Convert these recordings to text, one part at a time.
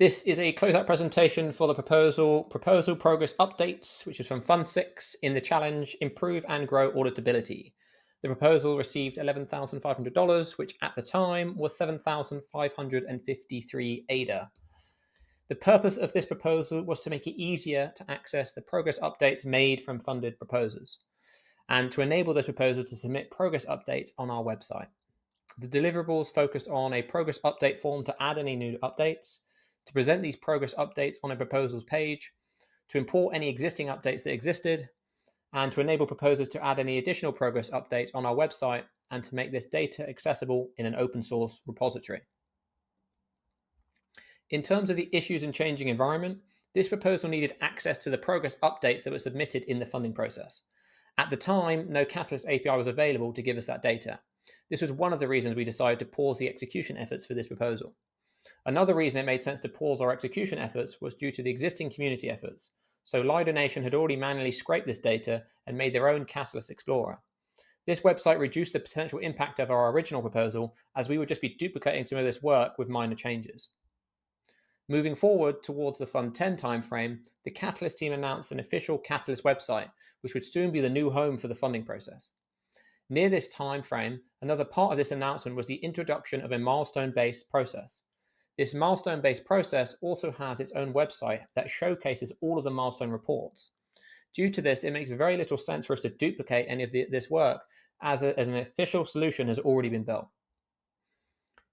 This is a closeout presentation for the proposal progress updates, which is from Fund 6 in the challenge Improve and Grow Auditability. The proposal received $11,500, which at the time was 7,553 ADA. The purpose of this proposal was to make it easier to access the progress updates made from funded proposers and to enable those proposals to submit progress updates on our website. The deliverables focused on a progress update form to add any new updates, to present these progress updates on a proposals page, to import any existing updates that existed, and to enable proposers to add any additional progress updates on our website and to make this data accessible in an open source repository. In terms of the issues and changing environment, this proposal needed access to the progress updates that were submitted in the funding process. At the time, no Catalyst API was available to give us that data. This was one of the reasons we decided to pause the execution efforts for this proposal. Another reason it made sense to pause our execution efforts was due to the existing community efforts. So Lido Nation had already manually scraped this data and made their own Catalyst Explorer. This website reduced the potential impact of our original proposal, as we would just be duplicating some of this work with minor changes. Moving forward towards the Fund 10 timeframe, the Catalyst team announced an official Catalyst website, which would soon be the new home for the funding process. Near this time frame, another part of this announcement was the introduction of a milestone-based process. This milestone-based process also has its own website that showcases all of the milestone reports. Due to this, it makes very little sense for us to duplicate any of this work as an official solution has already been built.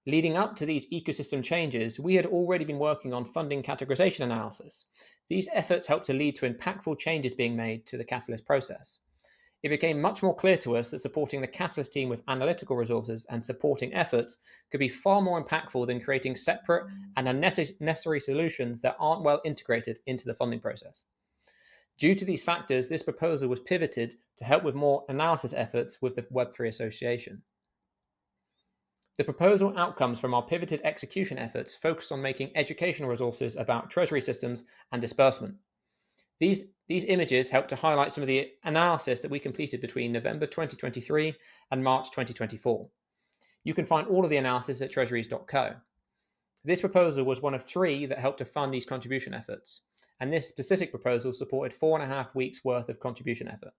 Leading up to these ecosystem changes, we had already been working on funding categorization analysis. These efforts helped to lead to impactful changes being made to the Catalyst process. It became much more clear to us that supporting the Catalyst team with analytical resources and supporting efforts could be far more impactful than creating separate and unnecessary solutions that aren't well integrated into the funding process. Due to these factors, this proposal was pivoted to help with more analysis efforts with the Web3 Association. The proposal outcomes from our pivoted execution efforts focus on making educational resources about treasury systems and disbursement. These images help to highlight some of the analysis that we completed between November 2023 and March 2024. You can find all of the analysis at treasuries.co. This proposal was one of 3 that helped to fund these contribution efforts, and this specific proposal supported 4.5 weeks worth of contribution effort.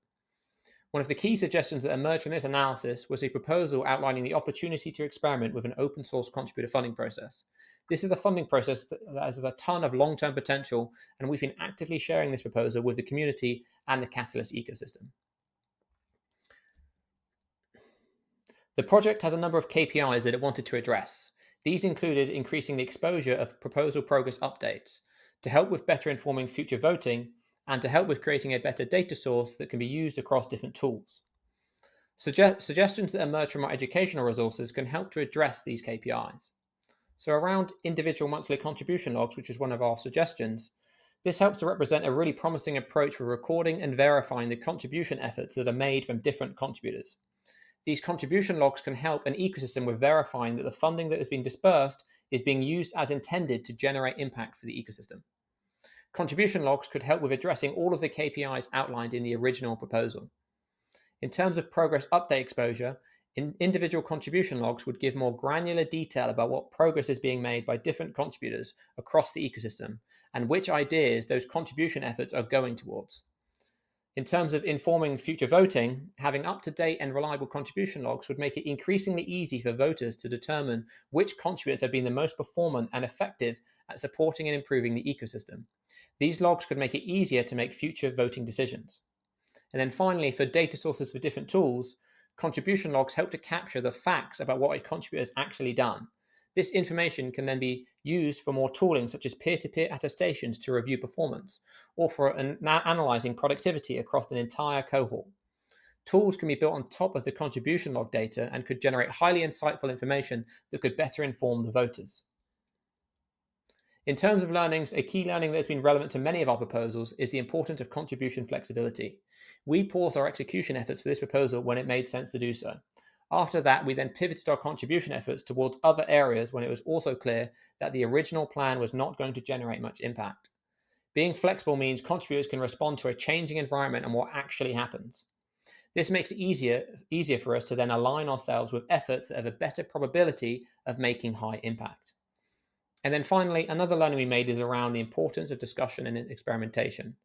One of the key suggestions that emerged from this analysis was a proposal outlining the opportunity to experiment with an open source contributor funding process. This is a funding process that has a ton of long-term potential, and we've been actively sharing this proposal with the community and the Catalyst ecosystem. The project has a number of KPIs that it wanted to address. These included increasing the exposure of proposal progress updates to help with better informing future voting and to help with creating a better data source that can be used across different tools. Suggestions that emerge from our educational resources can help to address these KPIs. So around individual monthly contribution logs, which is one of our suggestions, this helps to represent a really promising approach for recording and verifying the contribution efforts that are made from different contributors. These contribution logs can help an ecosystem with verifying that the funding that has been dispersed is being used as intended to generate impact for the ecosystem. Contribution logs could help with addressing all of the KPIs outlined in the original proposal. In terms of progress update exposure, individual contribution logs would give more granular detail about what progress is being made by different contributors across the ecosystem and which ideas those contribution efforts are going towards. In terms of informing future voting, having up-to-date and reliable contribution logs would make it increasingly easy for voters to determine which contributors have been the most performant and effective at supporting and improving the ecosystem. These logs could make it easier to make future voting decisions. And then finally, for data sources for different tools, contribution logs help to capture the facts about what a contributor has actually done. This information can then be used for more tooling, such as peer-to-peer attestations to review performance, or for analyzing productivity across an entire cohort. Tools can be built on top of the contribution log data and could generate highly insightful information that could better inform the voters. In terms of learnings, a key learning that has been relevant to many of our proposals is the importance of contribution flexibility. We paused our execution efforts for this proposal when it made sense to do so. After that, we then pivoted our contribution efforts towards other areas when it was also clear that the original plan was not going to generate much impact. Being flexible means contributors can respond to a changing environment and what actually happens. This makes it easier for us to then align ourselves with efforts that have a better probability of making high impact. And then finally, another learning we made is around the importance of discussion and experimentation.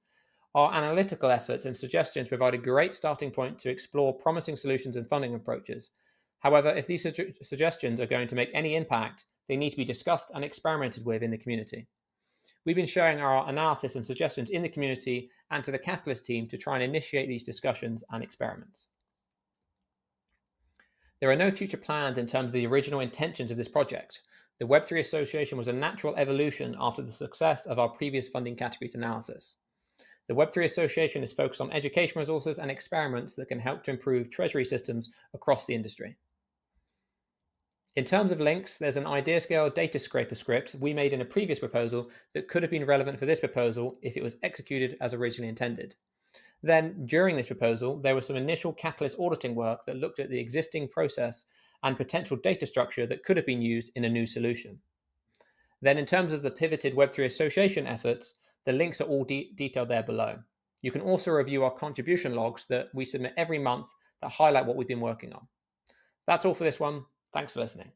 Our analytical efforts and suggestions provide a great starting point to explore promising solutions and funding approaches. However, if these suggestions are going to make any impact, they need to be discussed and experimented with in the community. We've been sharing our analysis and suggestions in the community and to the Catalyst team to try and initiate these discussions and experiments. There are no future plans in terms of the original intentions of this project. The Web3 Association was a natural evolution after the success of our previous funding categories analysis. The Web3 Association is focused on education resources and experiments that can help to improve treasury systems across the industry. In terms of links, there's an IdeaScale data scraper script we made in a previous proposal that could have been relevant for this proposal if it was executed as originally intended. Then, during this proposal, there was some initial Catalyst auditing work that looked at the existing process and potential data structure that could have been used in a new solution. Then, in terms of the pivoted Web3 Association efforts, the links are all detailed there below. You can also review our contribution logs that we submit every month that highlight what we've been working on. That's all for this one. Thanks for listening.